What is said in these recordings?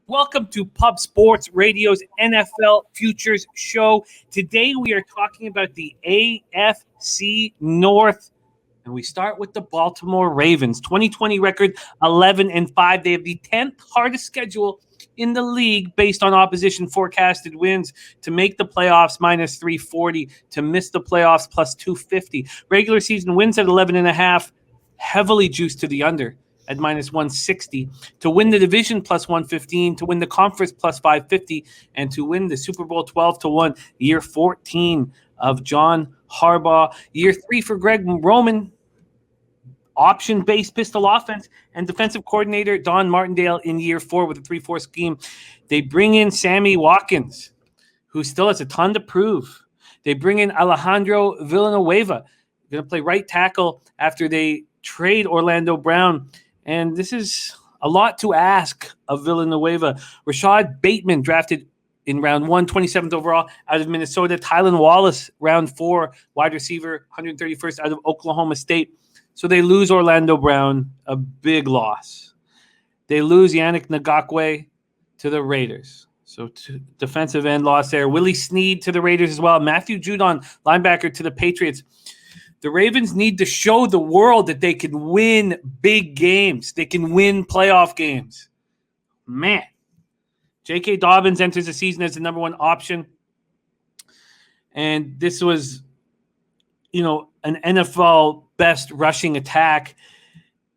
Welcome to Pub Sports Radio's NFL Futures Show. Today we are talking about the AFC North, and we start with the Baltimore Ravens. 2020 record 11-5. They have the 10th hardest schedule in the league based on opposition forecasted wins. To make the playoffs, minus 340. To miss the playoffs, plus 250. Regular season wins at 11.5, heavily juiced to the under at minus 160, to win the division plus 115, to win the conference plus 550, and to win the Super Bowl 12-1, year 14 of John Harbaugh, year 3 for Greg Roman, option-based pistol offense, and defensive coordinator Don Martindale in year 4 with a 3-4 scheme. They bring in Sammy Watkins, who still has a ton to prove. They bring in Alejandro Villanueva, going to play right tackle after they trade Orlando Brown. And this is a lot to ask of Villanueva. Rashad Bateman, drafted in round 1, 27th overall out of Minnesota. Tylan Wallace, round 4, wide receiver, 131st out of Oklahoma State. So they lose Orlando Brown, a big loss. They lose Yannick Ngakoue to the Raiders. So defensive end loss there. Willie Snead to the Raiders as well. Matthew Judon, linebacker, to the Patriots. The Ravens need to show the world that they can win big games. They can win playoff games. Man. J.K. Dobbins enters the season as the number 1 option. And this was, an NFL best rushing attack.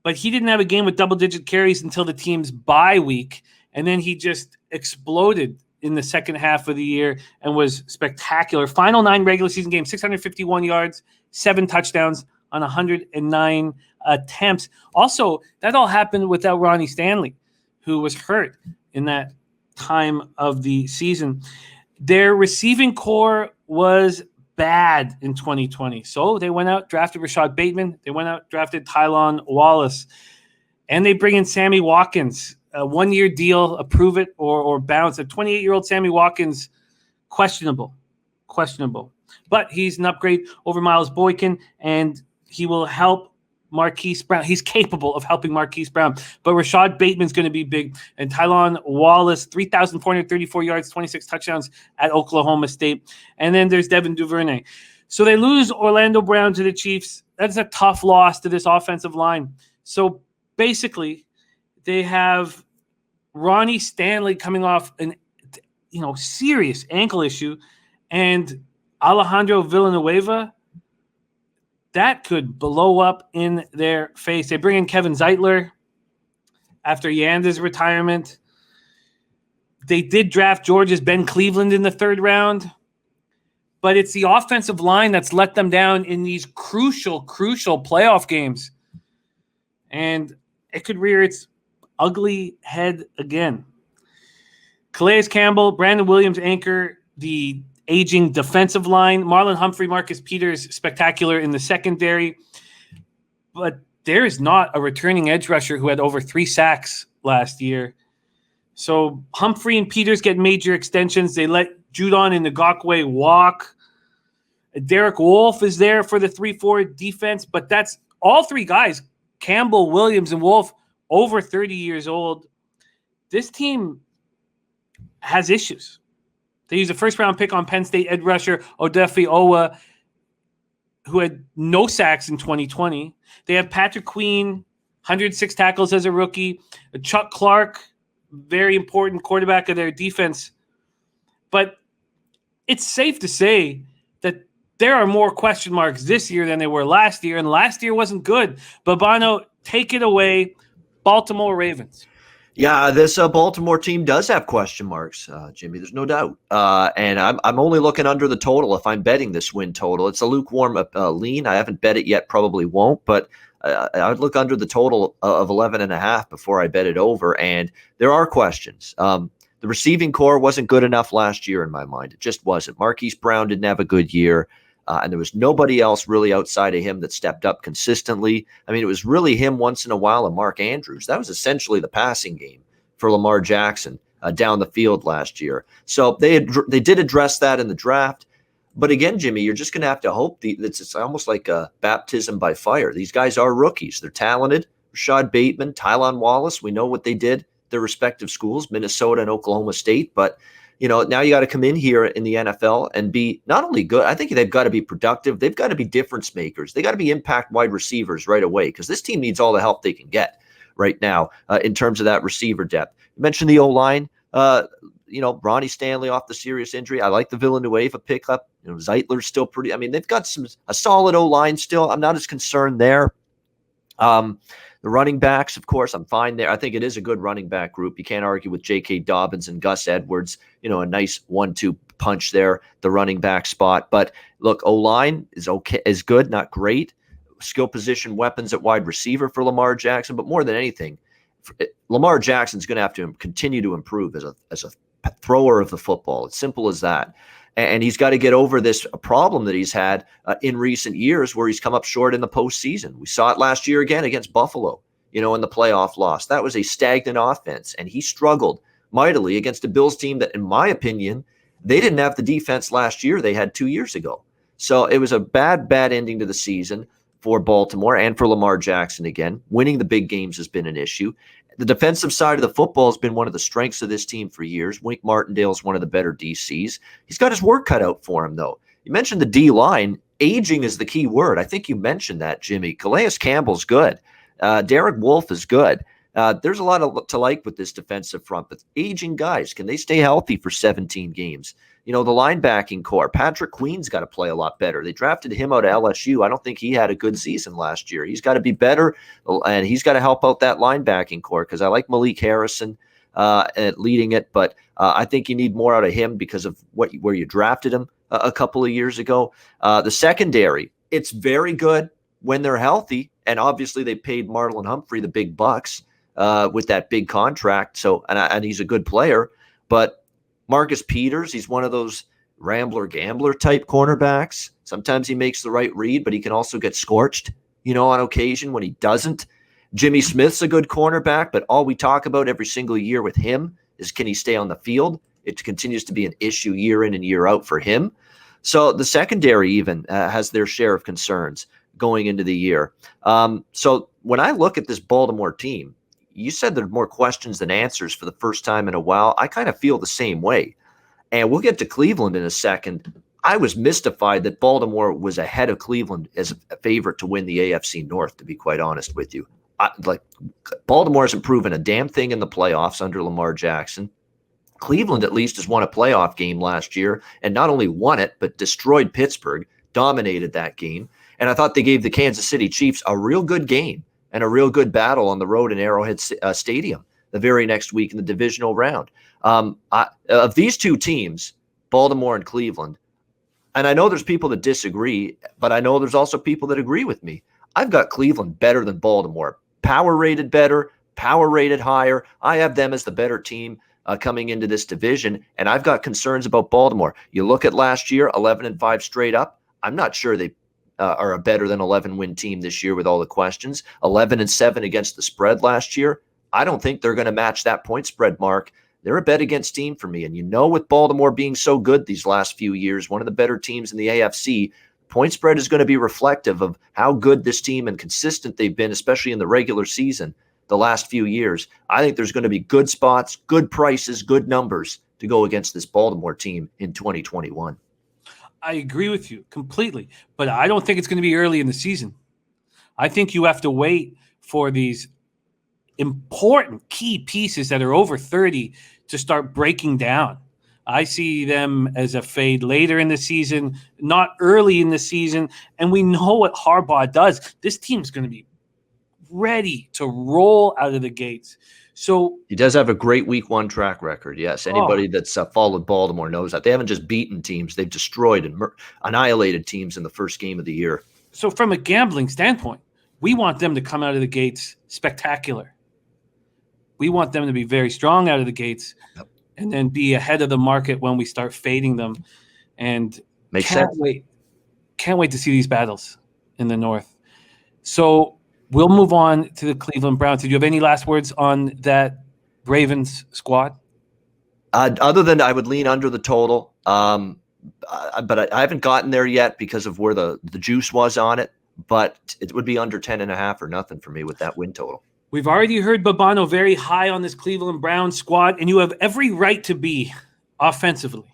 But he didn't have a game with double-digit carries until the team's bye week. And then he just exploded in the second half of the year and was spectacular. Final 9 regular season games, 651 yards, 7 touchdowns on 109 attempts. Also, that all happened without Ronnie Stanley, who was hurt in that time of the season. Their receiving core was bad in 2020. So they went out, drafted Rashad Bateman. They went out, drafted Tylan Wallace. And they bring in Sammy Watkins, a 1-year deal, approve it or bounce. A 28-year-old Sammy Watkins, questionable. But he's an upgrade over Miles Boykin, and he will help Marquise Brown. He's capable of helping Marquise Brown. But Rashad Bateman's going to be big. And Tylan Wallace, 3,434 yards, 26 touchdowns at Oklahoma State. And then there's Devin Duvernay. So they lose Orlando Brown to the Chiefs. That's a tough loss to this offensive line. So basically, they have Ronnie Stanley coming off an serious ankle issue, and Alejandro Villanueva, that could blow up in their face. They bring in Kevin Zeitler after Yanda's retirement. They did draft Georgia's Ben Cleveland in the 3rd round, but it's the offensive line that's let them down in these crucial playoff games. And it could rear its ugly head again. Calais Campbell, Brandon Williams anchor the aging defensive line. Marlon Humphrey, Marcus Peters, spectacular in the secondary. But there is not a returning edge rusher who had over 3 sacks last year. So Humphrey and Peters get major extensions. They let Judon and Ngakoue walk. Derek Wolfe is there for the 3-4 defense. But that's all 3 guys, Campbell, Williams, and Wolfe, over 30 years old. This team has issues. They used a first-round pick on Penn State edge rusher Odefi Owa, who had no sacks in 2020. They have Patrick Queen, 106 tackles as a rookie. Chuck Clark, very important quarterback of their defense. But it's safe to say that there are more question marks this year than there were last year, and last year wasn't good. Babano, take it away. Baltimore Ravens. Yeah, this Baltimore team does have question marks, Jimmy. There's no doubt. And I'm only looking under the total if I'm betting this win total. It's a lukewarm lean. I haven't bet it yet, probably won't, but I would look under the total of 11.5 before I bet it over. And there are questions. The receiving core wasn't good enough last year in my mind. It just wasn't. Marquise Brown didn't have a good year. And there was nobody else really outside of him that stepped up consistently. I mean, it was really him once in a while and Mark Andrews. That was essentially the passing game for Lamar Jackson down the field last year. So they did address that in the draft. But again, Jimmy, you're just going to have to hope it's almost like a baptism by fire. These guys are rookies. They're talented. Rashad Bateman, Tylan Wallace, we know what they did their respective schools, Minnesota and Oklahoma State. But, now you got to come in here in the NFL and be not only good, I think they've got to be productive. They've got to be difference makers. They got to be impact wide receivers right away, because this team needs all the help they can get right now in terms of that receiver depth. You mentioned the O-line. Ronnie Stanley off the serious injury. I like the Villanueva pickup. Zeitler's still pretty. I mean, they've got a solid O-line still. I'm not as concerned there. The running backs, of course, I'm fine there. I think it is a good running back group. You can't argue with J.K. Dobbins and Gus Edwards. A nice 1-2 punch there, the running back spot. But look, O-line is okay, is good, not great. Skill position weapons at wide receiver for Lamar Jackson. But more than anything, Lamar Jackson's going to have to continue to improve as a thrower of the football. It's simple as that. And he's got to get over this problem that he's had in recent years, where he's come up short in the postseason. We saw it last year again against Buffalo, in the playoff loss. That was a stagnant offense, and he struggled mightily against a Bills team that, in my opinion, they didn't have the defense last year they had 2 years ago. So it was a bad ending to the season for Baltimore and for Lamar Jackson again. Winning the big games has been an issue. The defensive side of the football has been one of the strengths of this team for years. Wink Martindale is one of the better DCs. He's got his work cut out for him, though. You mentioned the D-line. Aging is the key word. I think you mentioned that, Jimmy. Calais Campbell's good. Derek Wolfe is good. There's a lot to like with this defensive front, but aging guys, can they stay healthy for 17 games? The linebacking core, Patrick Queen's got to play a lot better. They drafted him out of LSU. I don't think he had a good season last year. He's got to be better, and he's got to help out that linebacking core, because I like Malik Harrison leading it, but I think you need more out of him because of where you drafted him a couple of years ago. The secondary, it's very good when they're healthy, and obviously they paid Marlon Humphrey the big bucks with that big contract. So, and he's a good player, but Marcus Peters, he's one of those rambler gambler type cornerbacks. Sometimes he makes the right read, but he can also get scorched, on occasion when he doesn't. Jimmy Smith's a good cornerback, but all we talk about every single year with him is, can he stay on the field? It continues to be an issue year in and year out for him. So the secondary even has their share of concerns going into the year. So when I look at this Baltimore team, you said there are more questions than answers for the first time in a while. I kind of feel the same way. And we'll get to Cleveland in a second. I was mystified that Baltimore was ahead of Cleveland as a favorite to win the AFC North, to be quite honest with you. Baltimore hasn't proven a damn thing in the playoffs under Lamar Jackson. Cleveland at least has won a playoff game last year, and not only won it, but destroyed Pittsburgh, dominated that game. And I thought they gave the Kansas City Chiefs a real good game and a real good battle on the road in Arrowhead Stadium the very next week in the divisional round. Of these two teams, Baltimore and Cleveland, and I know there's people that disagree, but I know there's also people that agree with me. I've got Cleveland better than Baltimore. Power rated better, power rated higher. I have them as the better team coming into this division, and I've got concerns about Baltimore. You look at last year, 11-5 straight up. I'm not sure they are a better than 11-win team this year with all the questions. 11-7 against the spread last year. I don't think they're going to match that point spread mark. They're a bet against team for me. And with Baltimore being so good these last few years, one of the better teams in the AFC, point spread is going to be reflective of how good this team and consistent they've been, especially in the regular season the last few years. I think there's going to be good spots, good prices, good numbers to go against this Baltimore team in 2021. I agree with you completely, but I don't think it's going to be early in the season. I think you have to wait for these important key pieces that are over 30 to start breaking down. I see them as a fade later in the season, not early in the season. And we know what Harbaugh does. This team's going to be ready to roll out of the gates. So he does have a great week one track record. Yes. Anybody that's followed Baltimore knows that. They haven't just beaten teams. They've destroyed and annihilated teams in the first game of the year. So from a gambling standpoint, we want them to come out of the gates spectacular. We want them to be very strong out of the gates. Yep. And then be ahead of the market when we start fading them. And makes sense. Can't wait to see these battles in the North. So we'll move on to the Cleveland Browns. Did you have any last words on that Ravens squad? Other than I would lean under the total, but I haven't gotten there yet because of where the juice was on it. But it would be under 10.5 or nothing for me with that win total. We've already heard Babano very high on this Cleveland Browns squad, and you have every right to be offensively.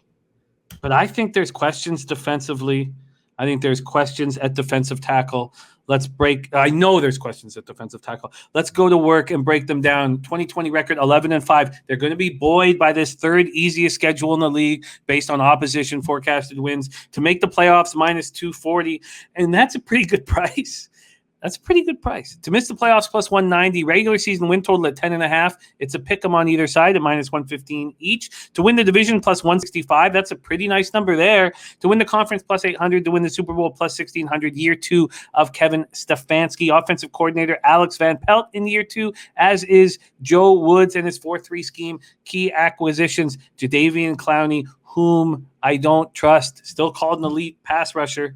But I think there's questions defensively. I think there's questions at defensive tackle. I know there's questions at defensive tackle. Let's go to work and break them down. 2020 record 11-5. They're going to be buoyed by this third easiest schedule in the league based on opposition forecasted wins to make the playoffs minus 240. And that's a pretty good price. That's a pretty good price. To miss the playoffs plus 190, regular season win total at 10.5. It's a pick 'em on either side at minus 115 each. To win the division plus 165, that's a pretty nice number there. To win the conference plus 800, to win the Super Bowl plus 1600, year 2 of Kevin Stefanski. Offensive coordinator Alex Van Pelt in year 2, as is Joe Woods and his 4-3 scheme. Key acquisitions, Jadeveon Clowney, whom I don't trust. Still called an elite pass rusher.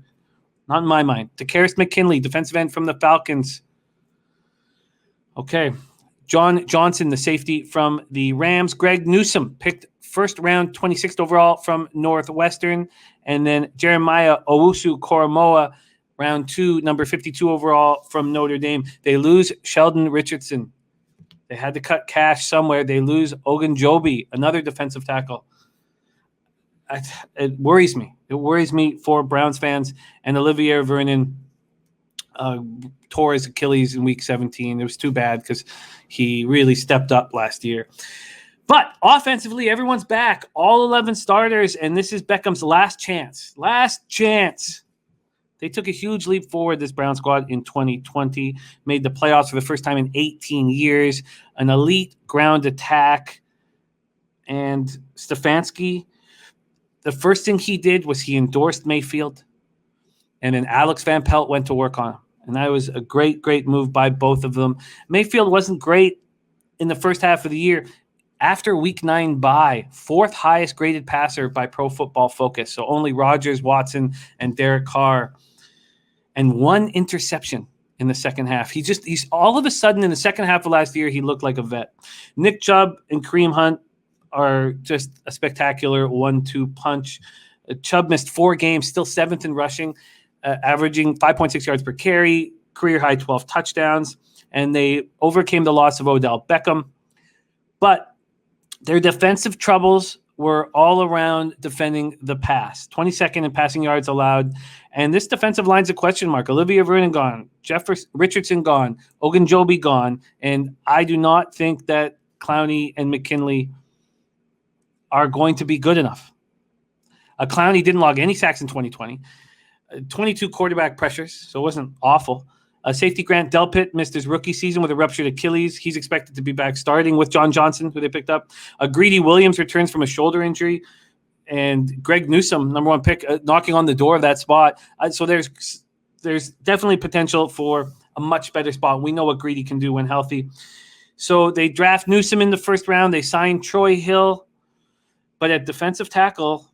Not in my mind. DeCarris McKinley, defensive end from the Falcons. Okay. John Johnson, the safety from the Rams. Greg Newsome, picked first round, 26th overall from Northwestern. And then Jeremiah Owusu-Koramoah, round 2, number 52 overall from Notre Dame. They lose Sheldon Richardson. They had to cut cash somewhere. They lose Ogunjobi, another defensive tackle. It worries me. It worries me for Browns fans. And Olivier Vernon tore his Achilles in week 17. It was too bad because he really stepped up last year. But offensively, everyone's back. All 11 starters, and this is Beckham's last chance. Last chance. They took a huge leap forward, this Brown squad, in 2020. Made the playoffs for the first time in 18 years. An elite ground attack. And Stefanski, the first thing he did was he endorsed Mayfield, and then Alex Van Pelt went to work on him. And that was a great, great move by both of them. Mayfield wasn't great in the first half of the year. After week 9 bye, 4th highest graded passer by Pro Football Focus. So only Rodgers, Watson, and Derek Carr. And 1 interception in the second half. He's all of a sudden in the second half of last year, he looked like a vet. Nick Chubb and Kareem Hunt are just a spectacular 1-2 punch. Chubb missed 4 games, still 7th in rushing, averaging 5.6 yards per carry, career-high 12 touchdowns, and they overcame the loss of Odell Beckham. But their defensive troubles were all around defending the pass. 22nd in passing yards allowed, and this defensive line's a question mark. Olivia Vernon gone, Richardson gone, Ogunjobi gone, and I do not think that Clowney and McKinley are going to be good enough. Clowney didn't log any sacks in 2020. 22 quarterback pressures, so it wasn't awful. Safety Grant Delpit missed his rookie season with a ruptured Achilles. He's expected to be back starting with John Johnson, who they picked up. Greedy Williams returns from a shoulder injury. And Greg Newsome, number 1 pick, knocking on the door of that spot. So there's definitely potential for a much better spot. We know what Greedy can do when healthy. So they draft Newsome in the first round. They signed Troy Hill. But at defensive tackle,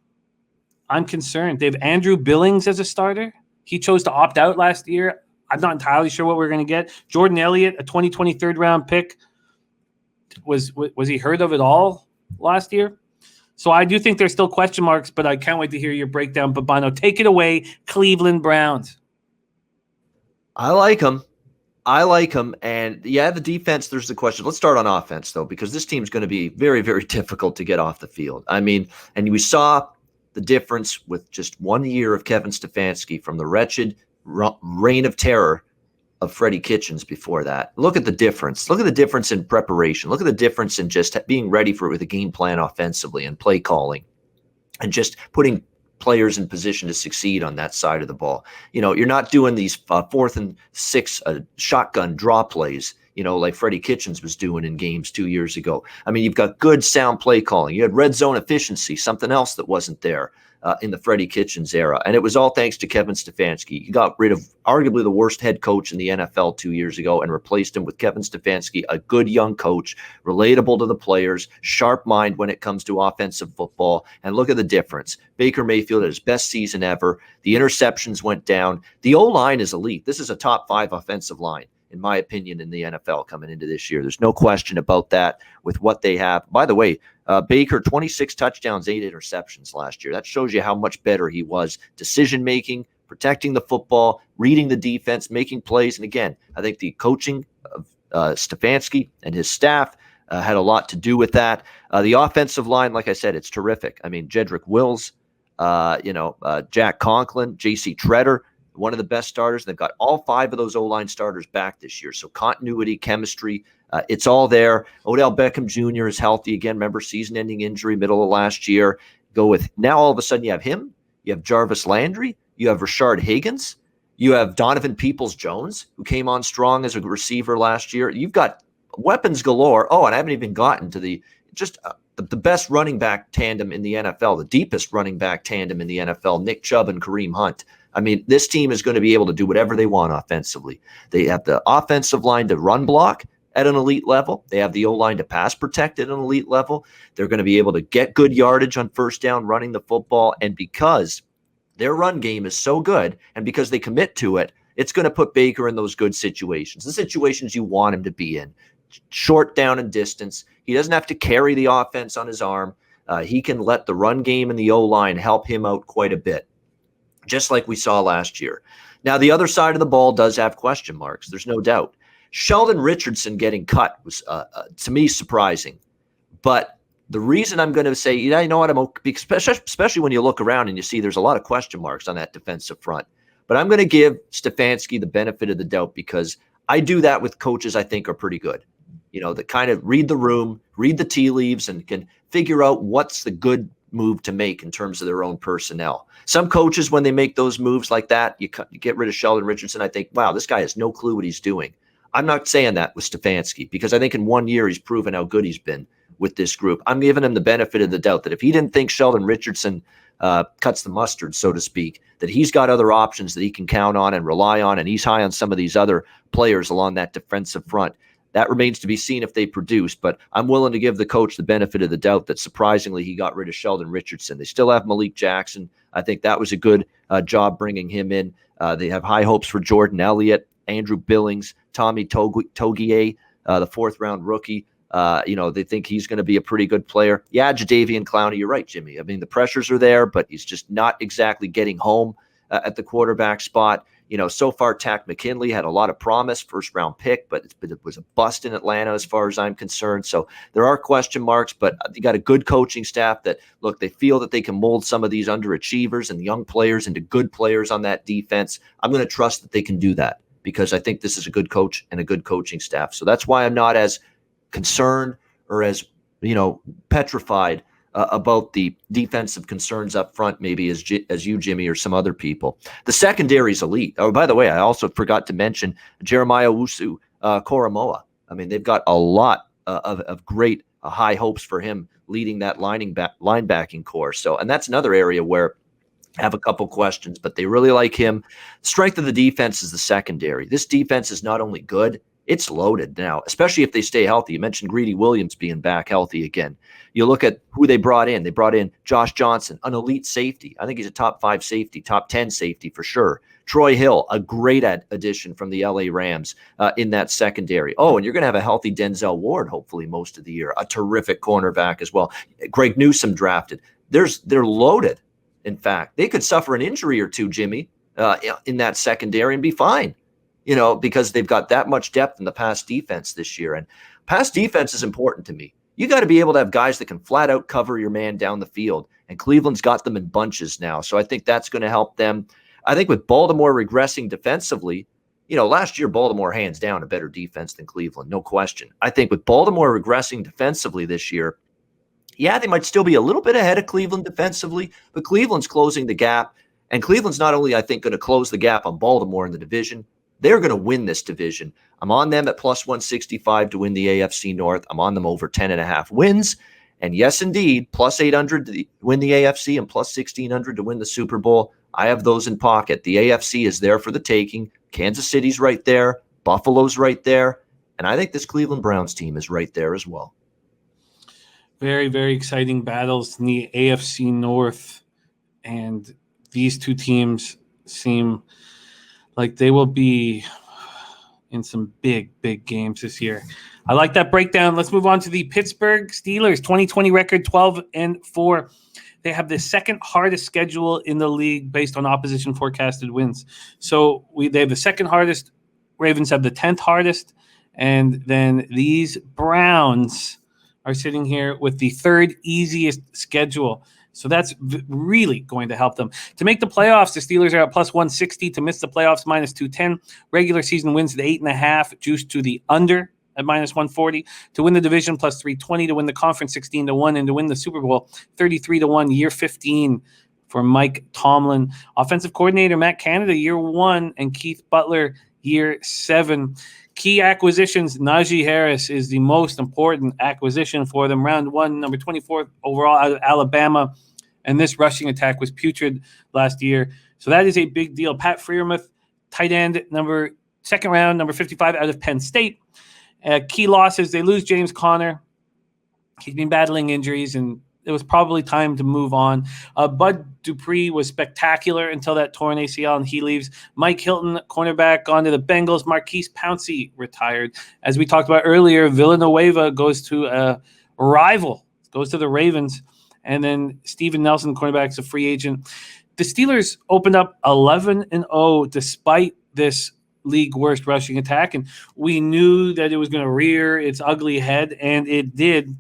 I'm concerned. They have Andrew Billings as a starter. He chose to opt out last year. I'm not entirely sure what we're going to get. Jordan Elliott, a 2020 third-round pick. Was he heard of at all last year? So I do think there's still question marks, but I can't wait to hear your breakdown. Babano, take it away, Cleveland Browns. I like them. And yeah, the defense, there's the question. Let's start on offense, though, because this team's going to be very, very difficult to get off the field. I mean, and we saw the difference with just 1 year of Kevin Stefanski from the wretched reign of terror of Freddie Kitchens before that. Look at the difference. Look at the difference in preparation. Look at the difference in just being ready for it with a game plan offensively and play calling and just putting players in position to succeed on that side of the ball. You know, you're not doing these 4th and 6 shotgun draw plays, you know, like Freddie Kitchens was doing in games 2 years ago. I mean, you've got good sound play calling. You had red zone efficiency, something else that wasn't there in the Freddie Kitchens era. And it was all thanks to Kevin Stefanski. You got rid of arguably the worst head coach in the NFL 2 years ago and replaced him with Kevin Stefanski, a good young coach, relatable to the players, sharp mind when it comes to offensive football. And look at the difference. Baker Mayfield had his best season ever. The interceptions went down. The O-line is elite. This is a top 5 offensive line, in my opinion, in the NFL coming into this year. There's no question about that with what they have. By the way, Baker, 26 touchdowns, 8 interceptions last year. That shows you how much better he was. Decision-making, protecting the football, reading the defense, making plays. And again, I think the coaching of Stefanski and his staff had a lot to do with that. The offensive line, like I said, it's terrific. I mean, Jedrick Wills, Jack Conklin, J.C. Treader, one of the best starters. They've got all 5 of those O-line starters back this year. So continuity, chemistry, it's all there. Odell Beckham Jr. is healthy again. Remember, season-ending injury middle of last year. Go with now all of a sudden you have him, you have Jarvis Landry, you have Rashard Higgins, you have Donovan Peoples-Jones, who came on strong as a receiver last year. You've got weapons galore. Oh, and I haven't even gotten to the best running back tandem in the NFL, the deepest running back tandem in the NFL, Nick Chubb and Kareem Hunt. I mean, this team is going to be able to do whatever they want offensively. They have the offensive line to run block at an elite level. They have the O-line to pass protect at an elite level. They're going to be able to get good yardage on first down running the football. And because their run game is so good and because they commit to it, it's going to put Baker in those good situations, the situations you want him to be in. Short down and distance. He doesn't have to carry the offense on his arm. He can let the run game and the O-line help him out quite a bit, just like we saw last year. Now, the other side of the ball does have question marks. There's no doubt. Sheldon Richardson getting cut was, to me, surprising. But the reason I'm going to say, you know what, I'm okay, especially when you look around and you see there's a lot of question marks on that defensive front. But I'm going to give Stefanski the benefit of the doubt because I do that with coaches I think are pretty good. That kind of read the room, read the tea leaves, and can figure out what's the good move to make in terms of their own personnel. Some coaches, when they make those moves like that, you get rid of Sheldon Richardson, I think, wow, this guy has no clue what he's doing. I'm not saying that with Stefanski because I think in 1 year he's proven how good he's been with this group. I'm giving him the benefit of the doubt that if he didn't think Sheldon Richardson cuts the mustard, so to speak, that he's got other options that he can count on and rely on, and he's high on some of these other players along that defensive front. That remains to be seen if they produce, but I'm willing to give the coach the benefit of the doubt that surprisingly he got rid of Sheldon Richardson. They still have Malik Jackson. I think that was a good job bringing him in. They have high hopes for Jordan Elliott, Andrew Billings, Tommy Togier, the 4th-round rookie. They think he's going to be a pretty good player. Yeah, Jadeveon Clowney, you're right, Jimmy. I mean, the pressures are there, but he's just not exactly getting home at the quarterback spot. So far, Tack McKinley had a lot of promise, 1st-round pick, but it was a bust in Atlanta as far as I'm concerned. So there are question marks, but you got a good coaching staff that, look, they feel that they can mold some of these underachievers and young players into good players on that defense. I'm going to trust that they can do that because I think this is a good coach and a good coaching staff. So that's why I'm not as concerned or as, petrified about the defensive concerns up front, maybe as you, Jimmy, or some other people. The secondary is elite. Oh, by the way, I also forgot to mention Jeremiah Owusu-Koramoah. I mean, they've got a lot of great high hopes for him leading that linebacking core. So, and that's another area where I have a couple questions, but they really like him. Strength of the defense is the secondary. This defense is not only good, it's loaded now, especially if they stay healthy. You mentioned Greedy Williams being back healthy again. You look at who they brought in. They brought in Josh Johnson, an elite safety. I think he's a top 5 safety, top 10 safety for sure. Troy Hill, a great addition from the LA Rams in that secondary. Oh, and you're going to have a healthy Denzel Ward, hopefully, most of the year. A terrific cornerback as well. Greg Newsome drafted. They're loaded. In fact, they could suffer an injury or two, Jimmy, in that secondary and be fine. Because they've got that much depth in the pass defense this year. And pass defense is important to me. You got to be able to have guys that can flat out cover your man down the field. And Cleveland's got them in bunches now. So I think that's going to help them. I think with Baltimore regressing defensively, last year, Baltimore hands down a better defense than Cleveland, no question. I think with Baltimore regressing defensively this year, yeah, they might still be a little bit ahead of Cleveland defensively, but Cleveland's closing the gap. And Cleveland's not only, I think, going to close the gap on Baltimore in the division, they're going to win this division. I'm on them at plus 165 to win the AFC North. I'm on them over 10.5 wins. And yes, indeed, plus 800 to win the AFC and plus 1,600 to win the Super Bowl. I have those in pocket. The AFC is there for the taking. Kansas City's right there. Buffalo's right there. And I think this Cleveland Browns team is right there as well. Very, very exciting battles in the AFC North. And these two teams seem like they will be in some big, big games this year. I like that breakdown. Let's move on to the Pittsburgh Steelers, 2020 record 12-4. They have the 2nd hardest schedule in the league based on opposition forecasted wins. So they have the 2nd hardest. Ravens have the 10th hardest, And then these Browns are sitting here with the third easiest schedule. So that's really going to help them. To make the playoffs, the Steelers are at plus 160. To miss the playoffs, minus 210. Regular season wins at 8.5, juiced to the under at minus 140. To win the division, plus 320. To win the conference, 16-1. And to win the Super Bowl, 33-1, year 15 for Mike Tomlin. Offensive coordinator, Matt Canada, year 1. And Keith Butler, year 7. Key acquisitions, Najee Harris is the most important acquisition for them. Round 1, number 24 overall out of Alabama. And this rushing attack was putrid last year. So that is a big deal. Pat Freiermuth, tight end, second round, number 55 out of Penn State. Key losses, they lose James Conner. He's been battling injuries, and it was probably time to move on. Bud Dupree was spectacular until that torn ACL, and he leaves. Mike Hilton, cornerback, gone to the Bengals. Marquise Pouncey retired. As we talked about earlier, Villanueva goes to a rival, goes to the Ravens. And then Steven Nelson, cornerback, is a free agent. The Steelers opened up 11-0 despite this league worst rushing attack, and we knew that it was going to rear its ugly head, and it did.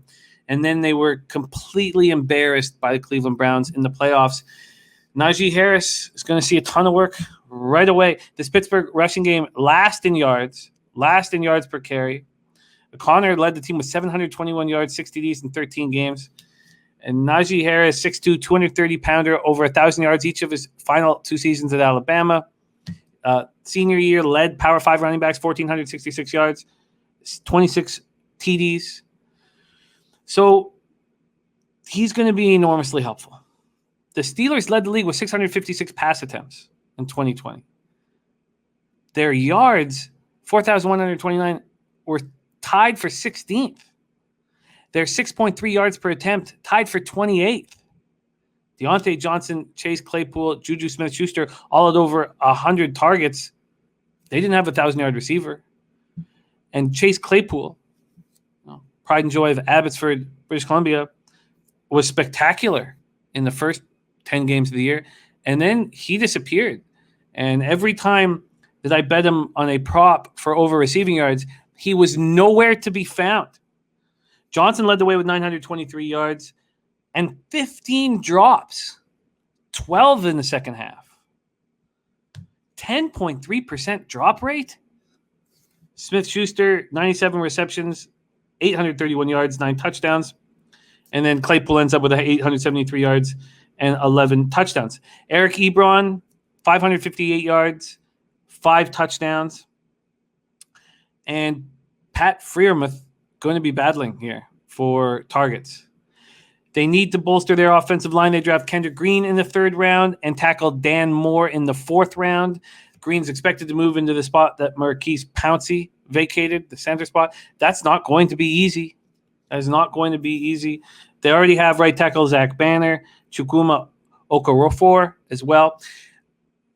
And then they were completely embarrassed by the Cleveland Browns in the playoffs. Najee Harris is going to see a ton of work right away. This Pittsburgh rushing game, last in yards per carry. Connor led the team with 721 yards, 60 TDs in 13 games. And Najee Harris, 6'2", 230-pounder, over 1,000 yards each of his final 2 seasons at Alabama. Senior year led Power 5 running backs, 1,466 yards, 26 TDs. So he's going to be enormously helpful. The Steelers led the league with 656 pass attempts in 2020. Their yards, 4,129, were tied for 16th. They're 6.3 yards per attempt, tied for 28th. Deontay Johnson, Chase Claypool, Juju Smith-Schuster, all at over 100 targets. They didn't have a 1,000-yard receiver. And Chase Claypool, pride and joy of Abbotsford, British Columbia, was spectacular in the first 10 games of the year. And then he disappeared. And every time that I bet him on a prop for over receiving yards, he was nowhere to be found. Johnson led the way with 923 yards and 15 drops, 12 in the second half. 10.3% drop rate. Smith-Schuster, 97 receptions, 831 yards, 9 touchdowns. And then Claypool ends up with 873 yards and 11 touchdowns. Eric Ebron, 558 yards, 5 touchdowns. And Pat Freiermuth going to be battling here for targets. They need to bolster their offensive line. They draft Kendrick Green in the 3rd round and tackle Dan Moore in the 4th round. Green's expected to move into the spot that Marquise Pouncey vacated, the center spot. That's not going to be easy. That is not going to be easy. They already have right tackle Zach Banner, Chukwuma Okorofor as well.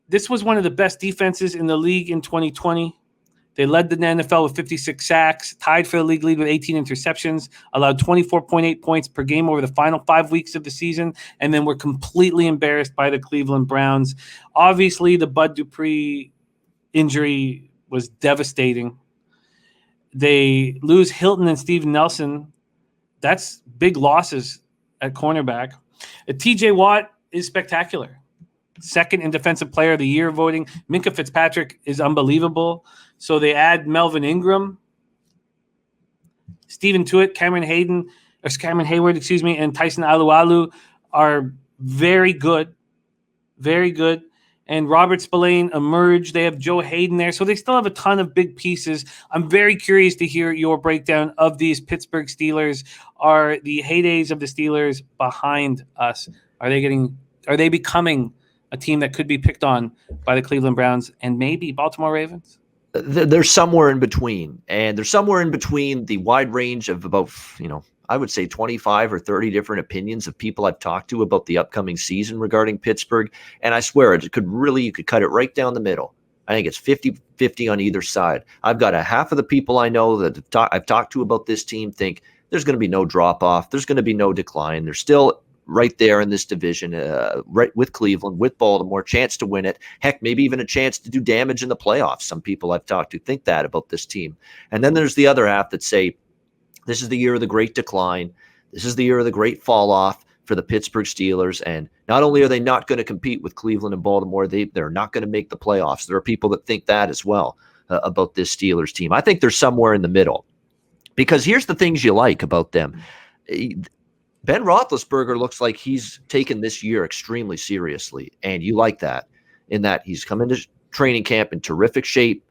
This was one of the best defenses in the league in 2020. They led the NFL with 56 sacks, tied for the league lead with 18 interceptions, allowed 24.8 points per game over the final 5 weeks of the season, and then were completely embarrassed by the Cleveland Browns. Obviously, the Bud Dupree injury was devastating. They lose Hilton and Steven Nelson. That's big losses at cornerback. TJ Watt is spectacular. 2nd in Defensive Player of the Year voting. Minkah Fitzpatrick is unbelievable. So they add Melvin Ingram, Stephen Tuitt, Cameron Hayward, and Tyson Alualu are very good. Very good. And Robert Spillane emerged. They have Joe Hayden there. So they still have a ton of big pieces. I'm very curious to hear your breakdown of these Pittsburgh Steelers. Are the heydays of the Steelers behind us? Are they becoming a team that could be picked on by the Cleveland Browns and maybe Baltimore Ravens? They're somewhere in between. And they're somewhere in between the wide range of about, I would say 25 or 30 different opinions of people I've talked to about the upcoming season regarding Pittsburgh. And I swear you could cut it right down the middle. I think it's 50-50 on either side. I've got a half of the people I know that I've talked to about this team think there's going to be no drop off. There's going to be no decline. They're still right there in this division, right with Cleveland, with Baltimore, chance to win it. Heck, maybe even a chance to do damage in the playoffs. Some people I've talked to think that about this team. And then there's the other half that say, this is the year of the great decline. This is the year of the great fall off for the Pittsburgh Steelers. And not only are they not going to compete with Cleveland and Baltimore, they're not going to make the playoffs. There are people that think that as well about this Steelers team. I think they're somewhere in the middle, because here's the things you like about them. Ben Roethlisberger looks like he's taken this year extremely seriously, and you like that, in that he's come into training camp in terrific shape,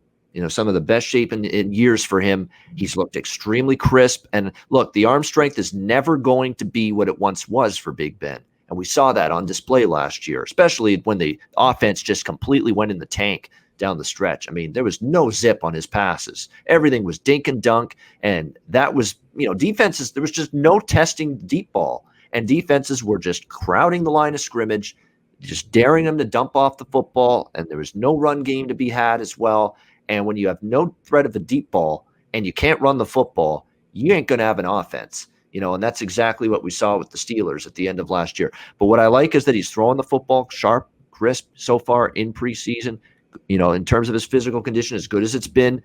some of the best shape in years for him. He's looked extremely crisp, and look, the arm strength is never going to be what it once was for Big Ben, and we saw that on display last year, especially when the offense just completely went in the tank down the stretch. I mean, there was no zip on his passes. Everything was dink and dunk. And that was, defenses, there was just no testing deep ball. And defenses were just crowding the line of scrimmage, just daring them to dump off the football. And there was no run game to be had as well. And when you have no threat of a deep ball and you can't run the football, you ain't going to have an offense. And that's exactly what we saw with the Steelers at the end of last year. But what I like is that he's throwing the football sharp, crisp so far in preseason. In terms of his physical condition, as good as it's been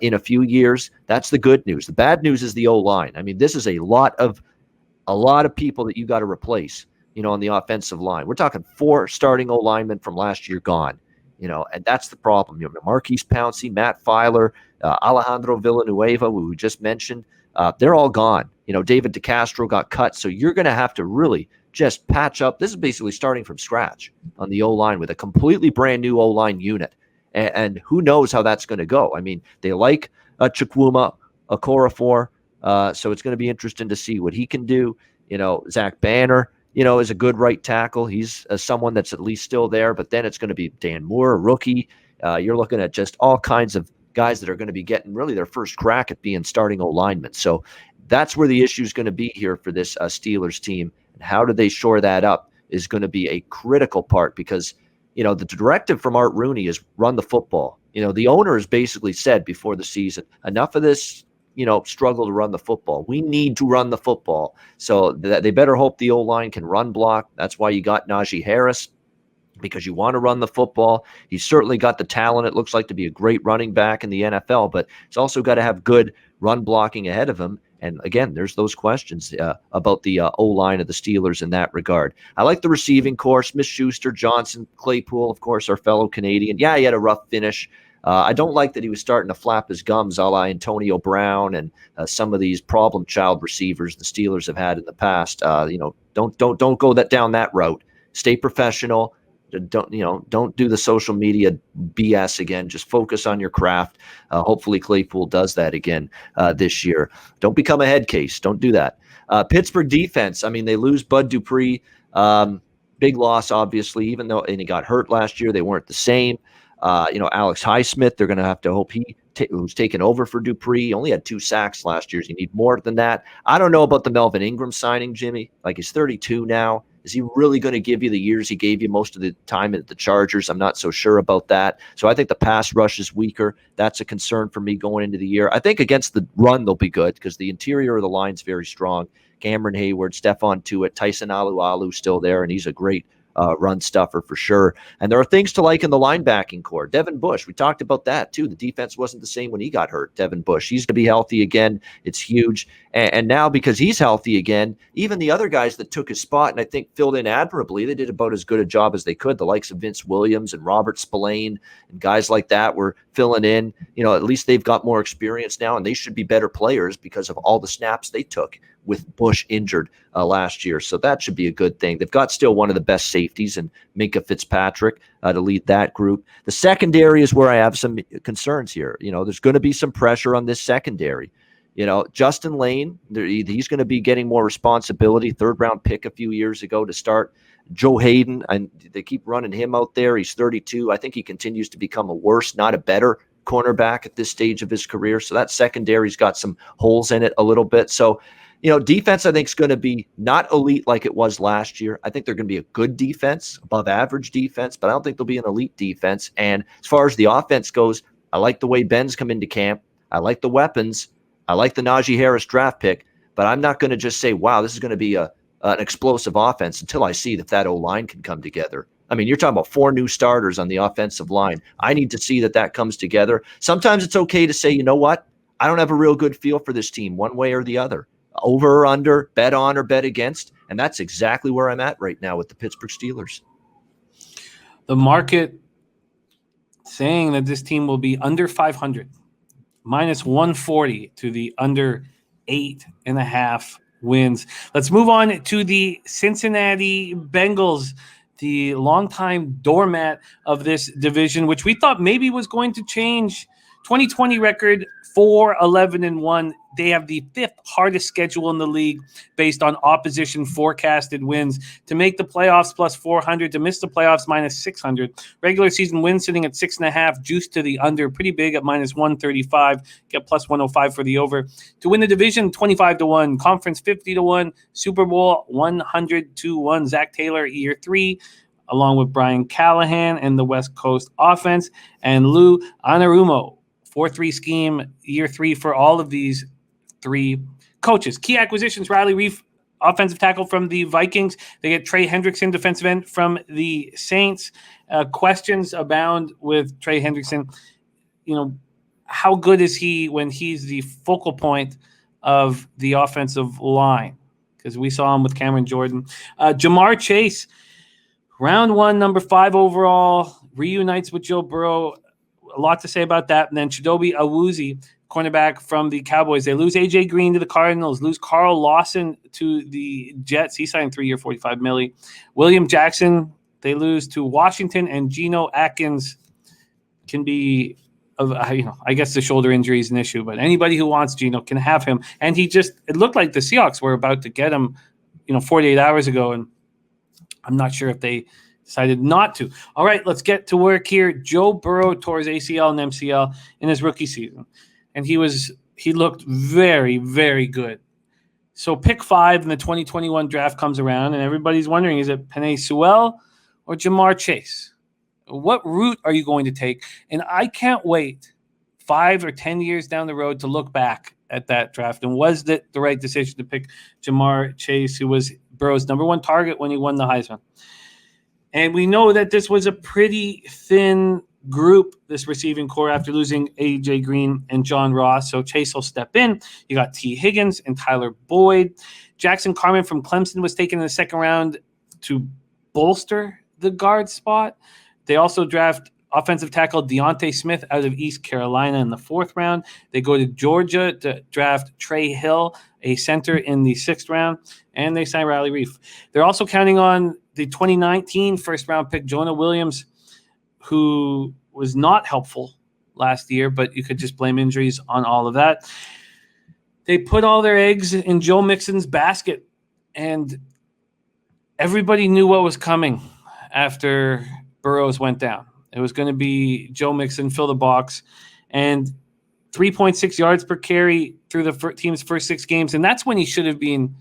in a few years. That's the good news. The bad news is the O-line. I mean, this is a lot of people that you got to replace, on the offensive line. We're talking 4 starting O-linemen from last year gone, and that's the problem. Marquise Pouncey, Matt Filer, Alejandro Villanueva, who we just mentioned, they're all gone. David DeCastro got cut, so you're going to have to really just patch up. This is basically starting from scratch on the O-line with a completely brand new O-line unit. And who knows how that's going to go. I mean, they like Chukwuma Okorafor, so it's going to be interesting to see what he can do. Zach Banner, is a good right tackle. He's someone that's at least still there, but then it's going to be Dan Moore, a rookie. You're looking at just all kinds of guys that are going to be getting really their first crack at being starting O-linemen. So that's where the issue is going to be here for this Steelers team. And how do they shore that up is going to be a critical part, because, the directive from Art Rooney is run the football. The owner has basically said before the season, enough of this, struggle to run the football. We need to run the football. So they better hope the O-line can run block. That's why you got Najee Harris, because you want to run the football. He's certainly got the talent, it looks like, to be a great running back in the NFL, but he's also got to have good run blocking ahead of him. And again, there's those questions about the O-line of the Steelers in that regard. I like the receiving corps: Smith-Schuster, Johnson, Claypool, of course, our fellow Canadian. Yeah, he had a rough finish. I don't like that he was starting to flap his gums a la Antonio Brown and some of these problem child receivers the Steelers have had in the past. Don't go down that route. Stay professional. Don't do the social media BS again. Just focus on your craft. Hopefully Claypool does that again this year. Don't become a head case. Don't do that. Pittsburgh defense. I mean, they lose Bud Dupree. Big loss, obviously, even though he got hurt last year. They weren't the same. Alex Highsmith, they're going to have to hope who's taken over for Dupree. He only had 2 sacks last year. So you need more than that. I don't know about the Melvin Ingram signing, Jimmy. Like, he's 32 now. Is he really going to give you the years he gave you most of the time at the Chargers? I'm not so sure about that. So I think the pass rush is weaker. That's a concern for me going into the year. I think against the run, they'll be good because the interior of the line's very strong. Cameron Hayward, Stephon Tuitt, Tyson Alualu still there, and he's a great run stuffer for sure. And there are things to like in the linebacking core. Devin Bush, we talked about that too. The defense wasn't the same when he got hurt. Devin Bush, he's going to be healthy again. It's huge. And now because he's healthy again, even the other guys that took his spot and I think filled in admirably, they did about as good a job as they could. The likes of Vince Williams and Robert Spillane and guys like that were filling in. At least they've got more experience now and they should be better players because of all the snaps they took with Bush injured last year. So that should be a good thing. They've got still one of the best safeties in Minkah Fitzpatrick to lead that group. The secondary is where I have some concerns here. There's going to be some pressure on this secondary. Justin Lane, he's going to be getting more responsibility. 3rd-round pick a few years ago to start. Joe Hayden, and they keep running him out there. He's 32. I think he continues to become a worse, not a better cornerback at this stage of his career. So that secondary's got some holes in it a little bit. So, defense I think is going to be not elite like it was last year. I think they're going to be a good defense, above average defense, but I don't think they'll be an elite defense. And as far as the offense goes, I like the way Ben's come into camp. I like the weapons. I like the Najee Harris draft pick, but I'm not going to just say, wow, this is going to be a an explosive offense until I see that O-line can come together. I mean, you're talking about 4 new starters on the offensive line. I need to see that comes together. Sometimes it's okay to say, you know what? I don't have a real good feel for this team one way or the other. Over or under, bet on or bet against. And that's exactly where I'm at right now with the Pittsburgh Steelers. The market saying that this team will be under 500, minus 140 to the under 8.5 wins. Let's move on to the Cincinnati Bengals, the longtime doormat of this division, which we thought maybe was going to change. 2020 record 4-11-1. They have the 5th hardest schedule in the league based on opposition forecasted wins. To make the playoffs plus 400, to miss the playoffs minus 600. Regular season wins sitting at 6.5, juiced to the under, pretty big at minus 135. Get plus 105 for the over. To win the division, 25-1. Conference 50-1. Super Bowl 100-1. Zach Taylor, year 3. Along with Brian Callahan and the West Coast offense. And Lou Anarumo, 4-3 scheme, year 3 for all of these 3 coaches. Key acquisitions: Riley Reif, offensive tackle from the Vikings. They get Trey Hendrickson, defensive end from the Saints. Questions abound with Trey Hendrickson. You know, how good is he when he's the focal point of the offensive line? Because we saw him with Cameron Jordan. Jamar Chase, round 1, number 5 overall, reunites with Joe Burrow. A lot to say about that. And then Chidobe Awuzie, cornerback from the Cowboys. They lose A.J. Green to the Cardinals, lose Carl Lawson to the Jets. He signed 3-year, $45 million. William Jackson, they lose to Washington, and Geno Atkins can be, I guess the shoulder injury is an issue, but anybody who wants Geno can have him. And it looked like the Seahawks were about to get him, 48 hours ago, and I'm not sure if they decided not to. All right, let's get to work here. Joe Burrow tore his ACL and MCL in his rookie season, and he looked very, very good. So pick 5 in the 2021 draft comes around, and everybody's wondering, is it Penei Sewell or Jamar Chase? What route are you going to take? And I can't wait 5 or 10 years down the road to look back at that draft. And was it the right decision to pick Jamar Chase, who was Burrow's number 1 target when he won the Heisman? And we know that this was a pretty thin group, this receiving core, after losing A.J. Green and John Ross. So Chase will step in. You got T. Higgins and Tyler Boyd. Jackson Carman from Clemson was taken in the 2nd round to bolster the guard spot. They also draft offensive tackle Deontay Smith out of East Carolina in the 4th round. They go to Georgia to draft Trey Hill, a center, in the 6th round. And they sign Riley Reif. They're also counting on the 2019 first-round pick, Jonah Williams, who was not helpful last year, but you could just blame injuries on all of that. They put all their eggs in Joe Mixon's basket, and everybody knew what was coming after Burrows went down. It was going to be Joe Mixon, fill the box, and 3.6 yards per carry through the team's first 6 games, and that's when he should have been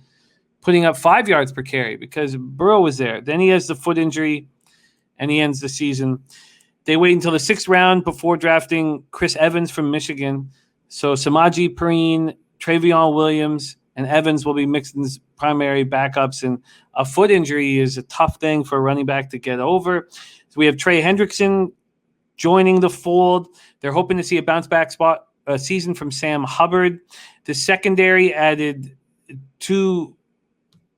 putting up 5 yards per carry because Burrow was there. Then he has the foot injury, and he ends the season. They wait until the 6th round before drafting Chris Evans from Michigan. So Samaje Perine, Travion Williams, and Evans will be Mixon's primary backups, and a foot injury is a tough thing for a running back to get over. So we have Trey Hendrickson joining the fold. They're hoping to see a bounce-back season from Sam Hubbard. The secondary added 2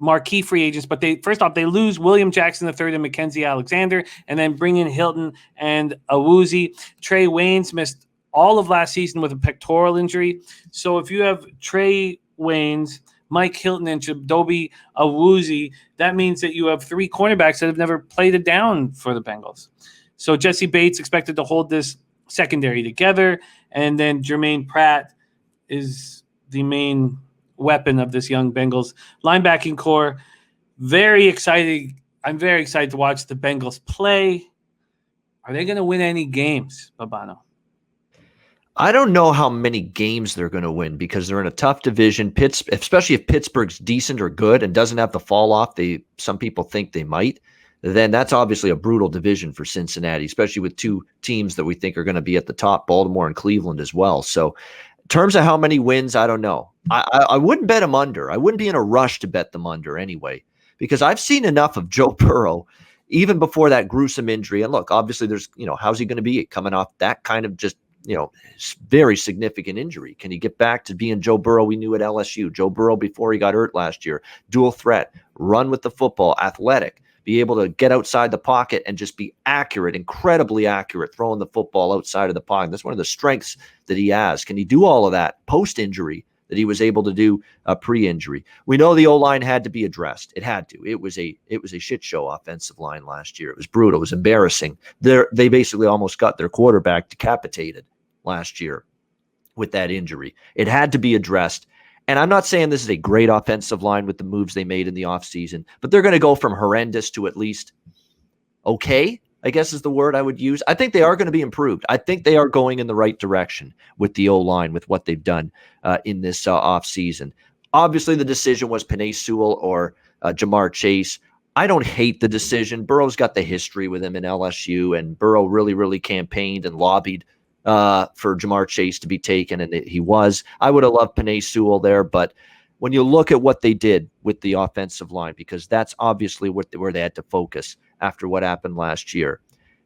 marquee free agents, but they lose William Jackson III and Mackenzie Alexander, and then bring in Hilton and Awuzie. Trey Waynes missed all of last season with a pectoral injury. So if you have Trey Waynes, Mike Hilton, and Chidobe Awuzie, that means that you have 3 cornerbacks that have never played a down for the Bengals. So Jesse Bates expected to hold this secondary together, and then Jermaine Pratt is the main weapon of this young Bengals linebacking core. Very excited. I'm very excited to watch the Bengals play. Are they going to win any games, Babano? I don't know how many games they're going to win because they're in a tough division. Especially if Pittsburgh's decent or good and doesn't have the fall off some people think they might, then that's obviously a brutal division for Cincinnati, especially with 2 teams that we think are going to be at the top, Baltimore and Cleveland as well. So terms of how many wins, I don't know. I wouldn't bet them under. I wouldn't be in a rush to bet them under anyway, because I've seen enough of Joe Burrow even before that gruesome injury. And look, obviously there's, how's he going to be coming off that kind of just, very significant injury? Can he get back to being Joe Burrow we knew at LSU? Joe Burrow before he got hurt last year, dual threat, run with the football, athletic, be able to get outside the pocket and just be accurate, incredibly accurate, throwing the football outside of the pocket. That's one of the strengths that he has. Can he do all of that post-injury that he was able to do pre-injury? We know the O-line had to be addressed. It had to. It was a shit show offensive line last year. It was brutal. It was embarrassing. They basically almost got their quarterback decapitated last year with that injury. It had to be addressed. And I'm not saying this is a great offensive line with the moves they made in the offseason, but they're going to go from horrendous to at least okay, I guess is the word I would use. I think they are going to be improved. I think they are going in the right direction with the O-line, with what they've done in this offseason. Obviously, the decision was Penei Sewell or Jamar Chase. I don't hate the decision. Burrow's got the history with him in LSU, and Burrow really, really campaigned and lobbied for Jamar Chase to be taken, and he was. I would have loved Penei Sewell there, but when you look at what they did with the offensive line, because that's obviously where they had to focus after what happened last year.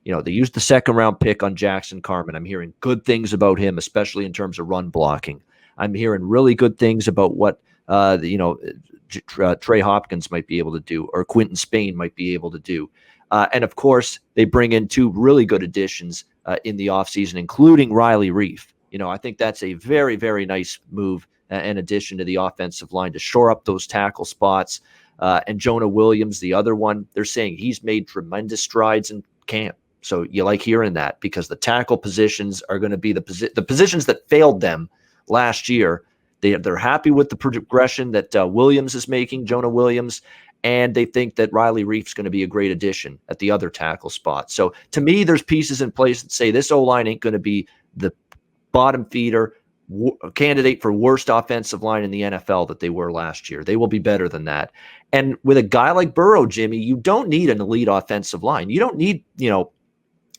They used the second-round pick on Jackson Carman. I'm hearing good things about him, especially in terms of run blocking. I'm hearing really good things about what Trey Hopkins might be able to do, or Quentin Spain might be able to do. And of course, they bring in two really good additions in the offseason, including Riley Reif. I think that's a very, very nice move and addition to the offensive line to shore up those tackle spots. And Jonah Williams, the other one, they're saying he's made tremendous strides in camp. So you like hearing that, because the tackle positions are going to be the positions that failed them last year. They're happy with the progression that Williams is making, Jonah Williams, and they think that Riley Reif's going to be a great addition at the other tackle spot. So to me, there's pieces in place that say this O-line ain't going to be the bottom feeder candidate for worst offensive line in the NFL that they were last year. They will be better than that. And with a guy like Burrow, Jimmy, you don't need an elite offensive line. You don't need,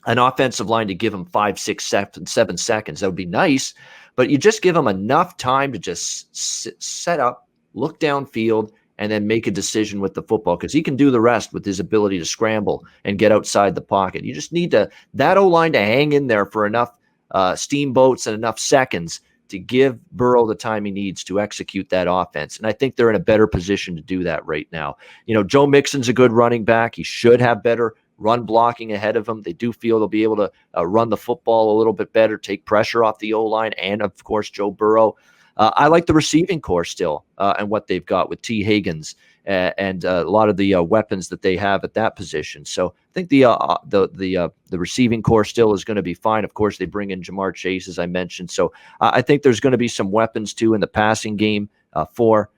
an offensive line to give him 5, 6, 7 seconds. That would be nice, but you just give him enough time to just set up, look downfield, and then make a decision with the football, because he can do the rest with his ability to scramble and get outside the pocket. You just need that O-line to hang in there for enough steamboats and enough seconds to give Burrow the time he needs to execute that offense. And I think they're in a better position to do that right now. Joe Mixon's a good running back. He should have better run blocking ahead of him. They do feel they'll be able to run the football a little bit better, take pressure off the O-line, and of course, Joe Burrow. I like the receiving core still and what they've got with T. Higgins and a lot of the weapons that they have at that position. So I think the receiving core still is going to be fine. Of course, they bring in Jamar Chase, as I mentioned. So I think there's going to be some weapons too in the passing game for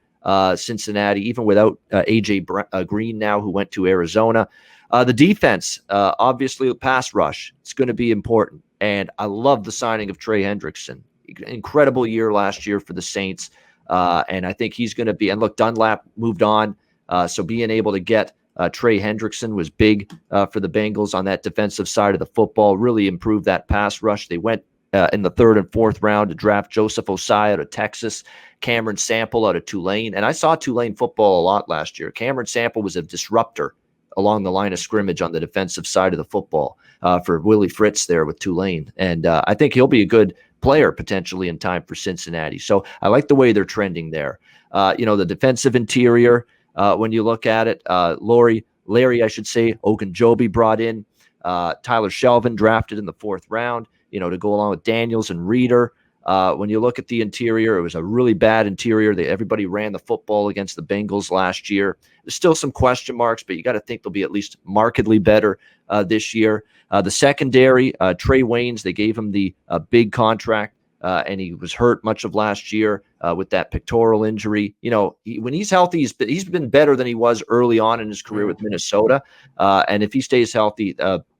Cincinnati, even without A.J. Green now, who went to Arizona. The defense, obviously, the pass rush, it's going to be important. And I love the signing of Trey Hendrickson. Incredible year last year for the Saints. And I think he's going to be, and look, Dunlap moved on. So being able to get Trey Hendrickson was big for the Bengals on that defensive side of the football, really improved that pass rush. They went in the 3rd and 4th round to draft Joseph Osai out of Texas, Cameron Sample out of Tulane. And I saw Tulane football a lot last year. Cameron Sample was a disruptor along the line of scrimmage on the defensive side of the football for Willie Fritz there with Tulane. And I think he'll be a good player potentially in time for Cincinnati. So I like the way they're trending there. The defensive interior, when you look at it, Larry, I should say, Ogunjobi brought in, Tyler Shelvin drafted in the 4th round, to go along with Daniels and Reeder. When you look at the interior, it was a really bad interior. Everybody ran the football against the Bengals last year. There's still some question marks, but you got to think they'll be at least markedly better this year. The secondary, Trey Waynes, they gave him the big contract, and he was hurt much of last year with that pectoral injury. When he's healthy, he's been better than he was early on in his career with Minnesota. And if he stays healthy,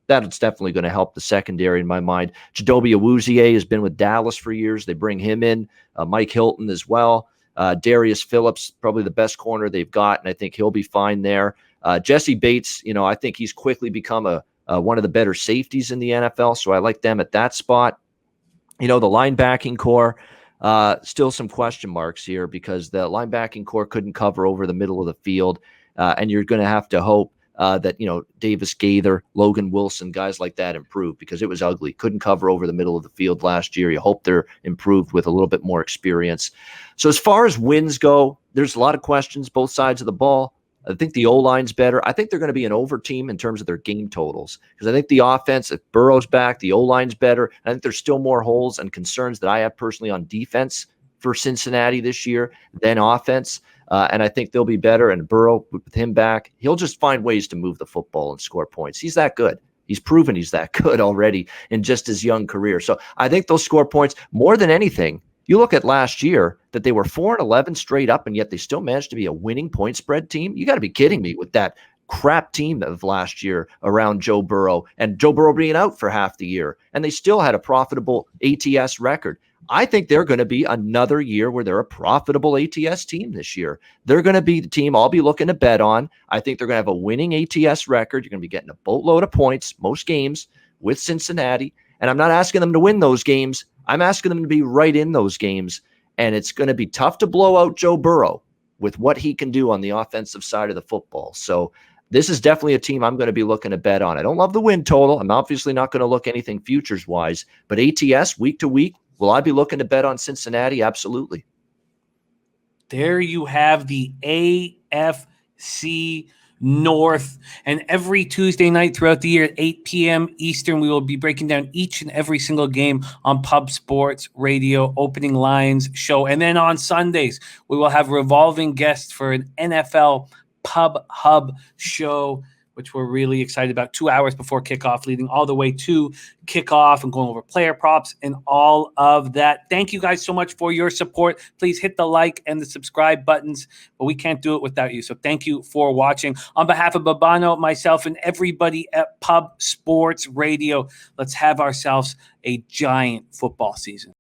that's definitely going to help the secondary in my mind. Chidobe Awuzie has been with Dallas for years. They bring him in. Mike Hilton as well. Darius Phillips, probably the best corner they've got, and I think he'll be fine there. Jesse Bates, I think he's quickly become one of the better safeties in the NFL, so I like them at that spot. The linebacking core, Still some question marks here because the linebacking core couldn't cover over the middle of the field, and you're going to have to hope that, Davis Gaither, Logan Wilson, guys like that improve because it was ugly. Couldn't cover over the middle of the field last year. You hope they're improved with a little bit more experience. So as far as wins go, there's a lot of questions both sides of the ball. I think the O-line's better. I think they're going to be an over team in terms of their game totals because I think the offense, if Burrow's back, the O-line's better. I think there's still more holes and concerns that I have personally on defense for Cincinnati this year than offense. And I think they'll be better. And Burrow, with him back, he'll just find ways to move the football and score points. He's that good. He's proven he's that good already in just his young career. So I think they'll score points more than anything. You look at last year that they were 4-11 straight up, and yet they still managed to be a winning point spread team. You got to be kidding me with that crap team of last year around Joe Burrow and Joe Burrow being out for half the year. And they still had a profitable ATS record. I think they're going to be another year where they're a profitable ATS team this year. They're going to be the team I'll be looking to bet on. I think they're going to have a winning ATS record. You're going to be getting a boatload of points, most games with Cincinnati. And I'm not asking them to win those games. I'm asking them to be right in those games. And it's going to be tough to blow out Joe Burrow with what he can do on the offensive side of the football. So this is definitely a team I'm going to be looking to bet on. I don't love the win total. I'm obviously not going to look anything futures-wise. But ATS, week to week, will I be looking to bet on Cincinnati? Absolutely. There you have the AFC North. And every Tuesday night throughout the year at 8 p.m. Eastern, we will be breaking down each and every single game on Pub Sports Radio, Opening Lines show. And then on Sundays, we will have revolving guests for an NFL Pub Hub show, which we're really excited about. 2 hours before kickoff, leading all the way to kickoff and going over player props and all of that. Thank you guys so much for your support. Please hit the like and the subscribe buttons, but we can't do it without you. So thank you for watching. On behalf of Babano, myself, and everybody at Pub Sports Radio, let's have ourselves a giant football season.